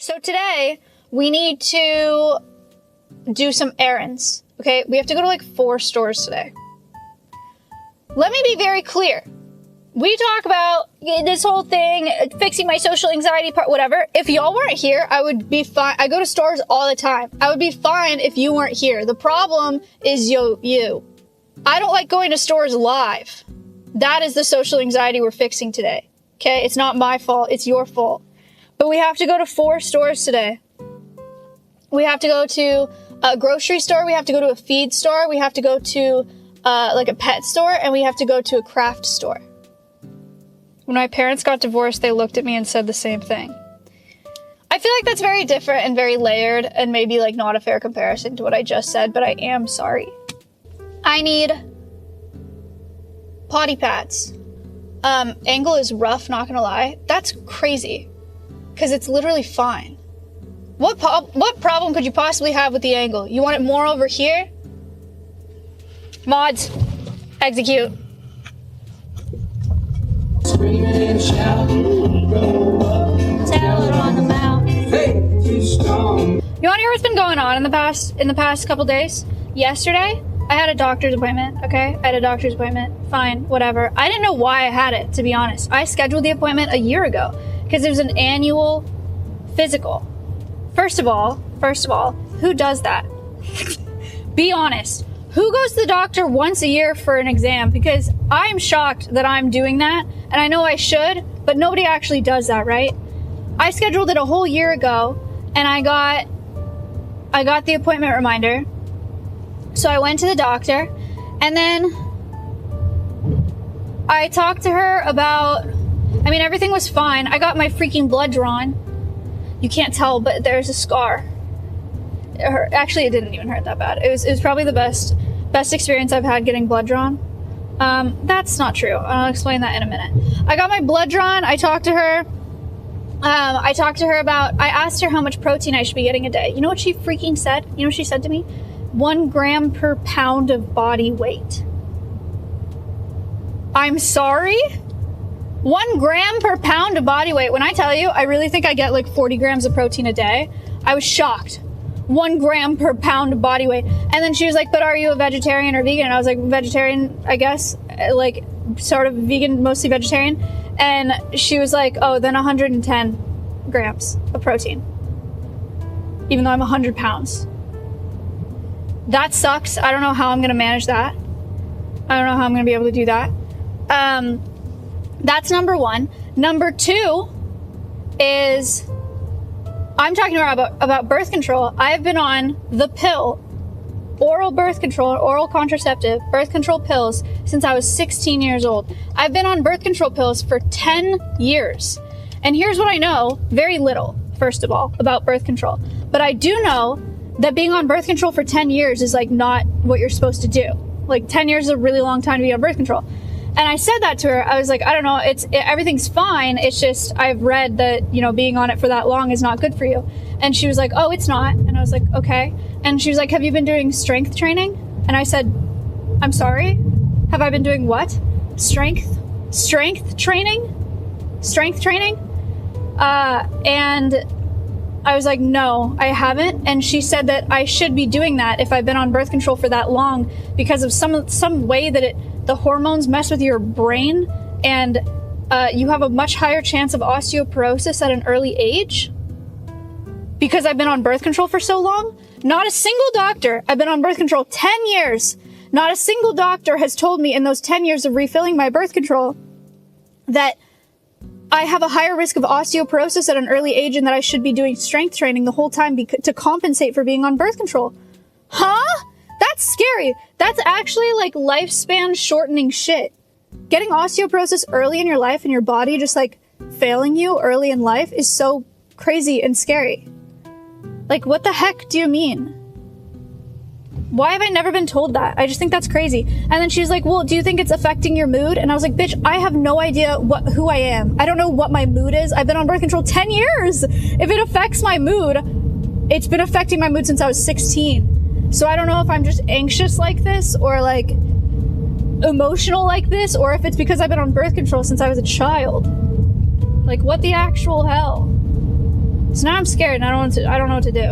So today, we need to do some errands, okay? We have to go to like 4 stores today. Let me be very clear. We talk about this whole thing, fixing my social anxiety part, whatever. If y'all weren't here, I would be fine. I go to stores all the time. I would be fine if you weren't here. The problem is you. I don't like going to stores live. That is the social anxiety we're fixing today, okay? It's not my fault, it's your fault. But we have to go to 4 stores today. We have to go to a grocery store, we have to go to a feed store, we have to go to like a pet store, and we have to go to a craft store. When my parents got divorced, they looked at me and said the same thing. I feel like that's very different and very layered and maybe like not a fair comparison to what I just said, but I am sorry. I need potty pads. Angle is rough, not gonna lie. That's crazy. Because it's literally fine. What problem could you possibly have with the angle? You want it more over here? Mods, execute. Screaming and shouting, grow up, tell it on the mountain. Faith is strong. You want to hear what's been going on in the past couple days? Yesterday, I had a doctor's appointment, okay? I had a doctor's appointment. Fine, whatever. I didn't know why I had it, to be honest. I scheduled the appointment a year ago because it was an annual physical. First of all, who does that? Be honest. Who goes to the doctor once a year for an exam? Because I'm shocked that I'm doing that, and I know I should, but nobody actually does that, right? I scheduled it a whole year ago, and I got the appointment reminder. So I went to the doctor, and then I talked to her about, everything was fine. I got my freaking blood drawn. You can't tell, but there's a scar. Actually, it didn't even hurt that bad. It was probably the best experience I've had getting blood drawn. That's not true. I'll explain that in a minute. I got my blood drawn. I talked to her. I asked her how much protein I should be getting a day. You know what she freaking said? You know what she said to me? 1 gram per pound of body weight. I'm sorry? 1 gram per pound of body weight. When I tell you, I really think I get like 40 grams of protein a day. I was shocked. 1 gram per pound of body weight. And then she was like, but are you a vegetarian or vegan? And I was like, vegetarian, I guess. Like, sort of vegan, mostly vegetarian. And she was like, oh, then 110 grams of protein. Even though I'm 100 pounds. That sucks. I don't know how I'm going to manage that. I don't know how I'm going to be able to do that. That's number 1. Number 2 is... I'm talking to her about birth control. I've been on the pill, oral birth control, oral contraceptive, birth control pills since I was 16 years old. I've been on birth control pills for 10 years. And here's what I know, very little, first of all, about birth control. But I do know that being on birth control for 10 years is like not what you're supposed to do. Like 10 years is a really long time to be on birth control. And I said that to her. I was like, I don't know, everything's fine. It's just, I've read that, being on it for that long is not good for you. And she was like, oh, it's not. And I was like, okay. And she was like, have you been doing strength training? And I said, I'm sorry? Have I been doing what? Strength training? And I was like, no, I haven't. And she said that I should be doing that if I've been on birth control for that long because of some way that the hormones mess with your brain and you have a much higher chance of osteoporosis at an early age because I've been on birth control for so long. Not a single doctor, I've been on birth control 10 years. Not a single doctor has told me in those 10 years of refilling my birth control that I have a higher risk of osteoporosis at an early age and that I should be doing strength training the whole time to compensate for being on birth control. Huh? That's scary. That's actually like lifespan shortening shit. Getting osteoporosis early in your life and your body just like failing you early in life is so crazy and scary. Like, what the heck do you mean? Why have I never been told that? I just think that's crazy. And then she's like, well, do you think it's affecting your mood? And I was like, bitch, I have no idea who I am. I don't know what my mood is. I've been on birth control 10 years. If it affects my mood, it's been affecting my mood since I was 16. So I don't know if I'm just anxious like this or like emotional like this, or if it's because I've been on birth control since I was a child. Like, what the actual hell? So now I'm scared and I don't know what to do.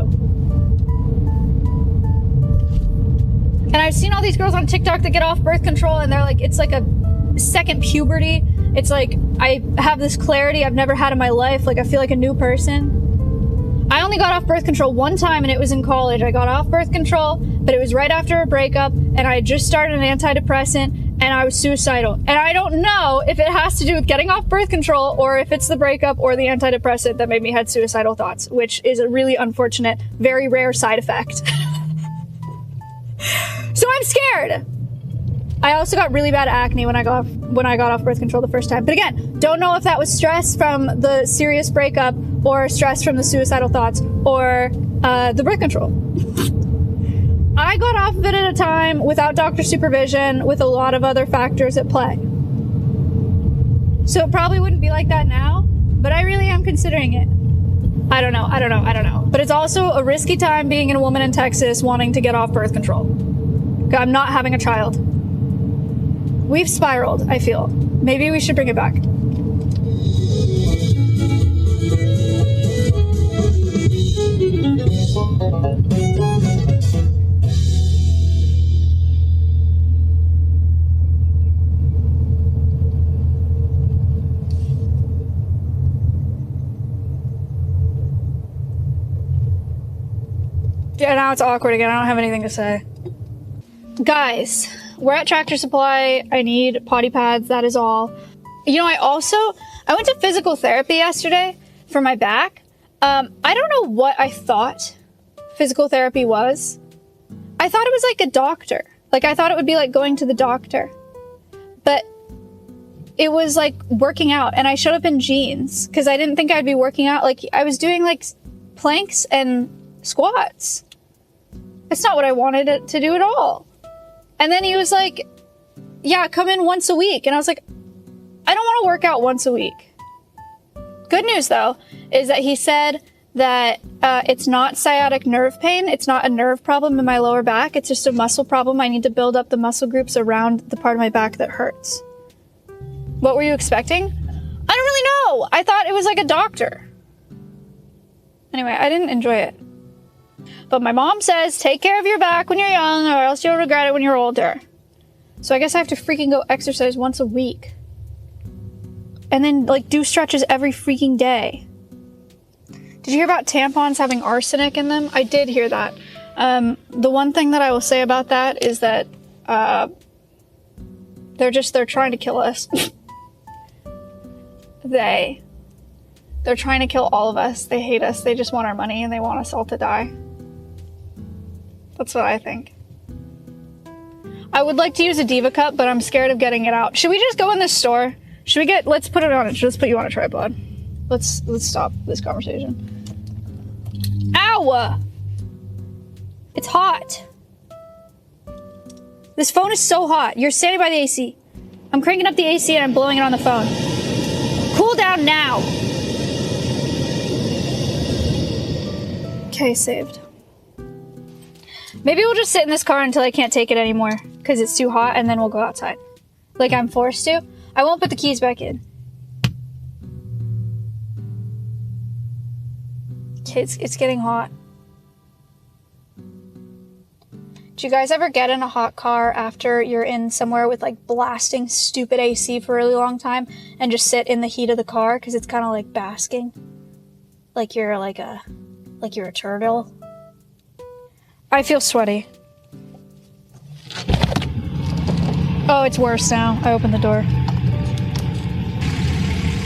And I've seen all these girls on TikTok that get off birth control and they're like, it's like a second puberty. It's like, I have this clarity I've never had in my life. Like, I feel like a new person. I only got off birth control one time and it was in college. I got off birth control, but it was right after a breakup and I had just started an antidepressant and I was suicidal. And I don't know if it has to do with getting off birth control or if it's the breakup or the antidepressant that made me have suicidal thoughts, which is a really unfortunate, very rare side effect. So I'm scared. I also got really bad acne when I got off birth control the first time. But again, don't know if that was stress from the serious breakup or stress from the suicidal thoughts or the birth control. I got off of it at a time without doctor supervision with a lot of other factors at play. So it probably wouldn't be like that now, but I really am considering it. I don't know. But it's also a risky time being a woman in Texas wanting to get off birth control. I'm not having a child. We've spiraled, I feel. Maybe we should bring it back. Yeah, now it's awkward again. I don't have anything to say. Guys, we're at Tractor Supply. I need potty pads. That is all. You know, I went to physical therapy yesterday for my back. I don't know what I thought physical therapy was. I thought it was like a doctor. Like, I thought it would be like going to the doctor. But it was like working out. And I showed up in jeans because I didn't think I'd be working out. Like, I was doing like planks and squats. It's not what I wanted it to do at all. And then he was like, yeah, come in once a week. And I was like, I don't want to work out once a week. Good news, though, is that he said that it's not sciatic nerve pain. It's not a nerve problem in my lower back. It's just a muscle problem. I need to build up the muscle groups around the part of my back that hurts. What were you expecting? I don't really know. I thought it was like a doctor. Anyway, I didn't enjoy it. But my mom says, take care of your back when you're young or else you'll regret it when you're older. So I guess I have to freaking go exercise once a week. And then, like, do stretches every freaking day. Did you hear about tampons having arsenic in them? I did hear that. The one thing that I will say about that is that they're trying to kill us. They're trying to kill all of us. They hate us. They just want our money and they want us all to die. That's what I think. I would like to use a Diva cup, but I'm scared of getting it out. Should we just go in this store? Let's put it on it. Let's put you on a tripod. Let's stop this conversation. Ow! It's hot. This phone is so hot. You're standing by the AC. I'm cranking up the AC and I'm blowing it on the phone. Cool down now. Okay, saved. Maybe we'll just sit in this car until I can't take it anymore because it's too hot and then we'll go outside. Like I'm forced to. I won't put the keys back in. Okay, it's getting hot. Do you guys ever get in a hot car after you're in somewhere with like blasting stupid AC for a really long time and just sit in the heat of the car because it's kind of like basking? Like you're a turtle? I feel sweaty. Oh, it's worse now. I opened the door.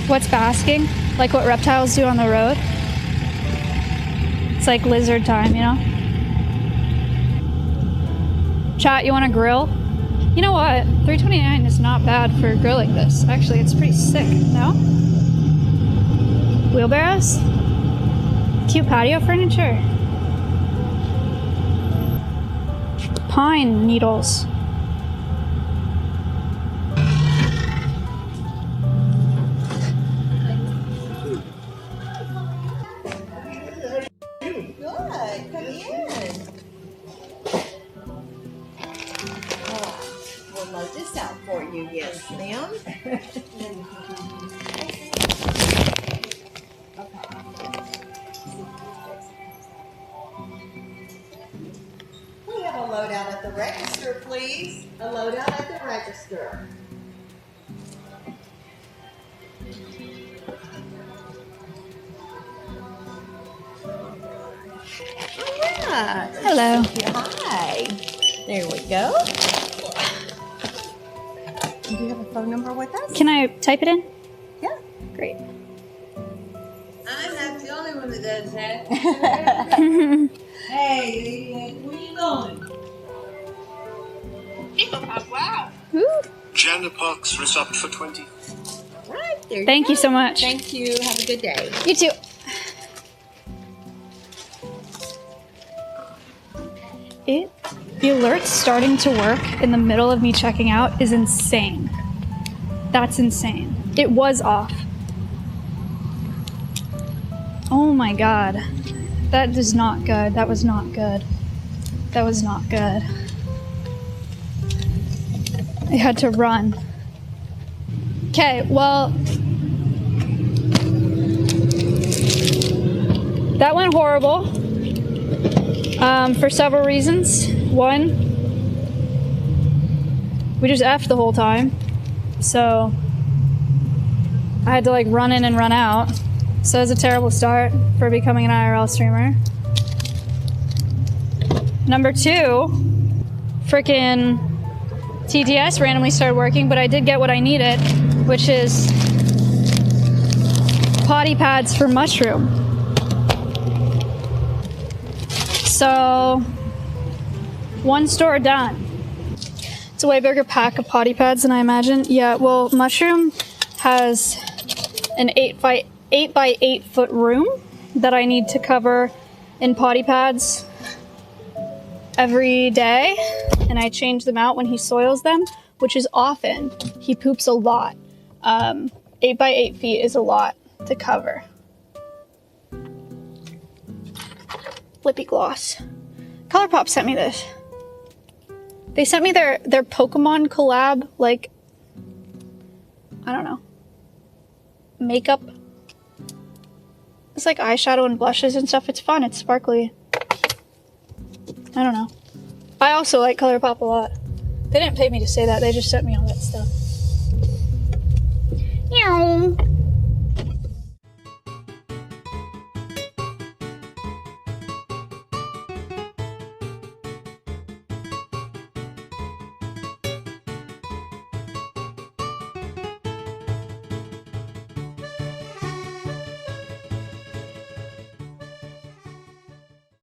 What's basking? Like what reptiles do on the road? It's like lizard time, you know? Chat, you want to grill? You know what? $3.29 is not bad for grilling this. Actually, it's pretty sick, no? Wheelbarrows? Cute patio furniture. Pine needles. Good, come in. We'll load this out for you, yes, ma'am. load out at the register, please. A load out at the register. Yeah. Hello. Hi. There we go. Do you have a phone number with us? Can I type it in? Yeah. Great. I'm not the only one that does that. Hey, where you going? Wow. Woo. Jana Parks resubbed for 20. Right there. Thank you so much. Thank you. Have a good day. You too. The alerts starting to work in the middle of me checking out is insane. That's insane. It was off. Oh my god. That is not good. That was not good. That was not good. I had to run. Okay, well, that went horrible for several reasons. One, we just F'd the whole time, so I had to like run in and run out. So it was a terrible start for becoming an IRL streamer. Number two, frickin' TTS randomly started working, but I did get what I needed, which is potty pads for Mushroom. So, one store done. It's a way bigger pack of potty pads than I imagined. Yeah, well, Mushroom has an 8 by 8 foot room that I need to cover in potty pads every day, and I change them out when he soils them, which is often. He poops a lot. 8 by 8 feet is a lot to cover. Lippy gloss. ColourPop sent me this. They sent me their Pokemon collab, like, I don't know, makeup. It's like eyeshadow and blushes and stuff. It's fun. It's sparkly. I don't know. I also like ColourPop a lot. They didn't pay me to say that. They just sent me all that stuff. Meow.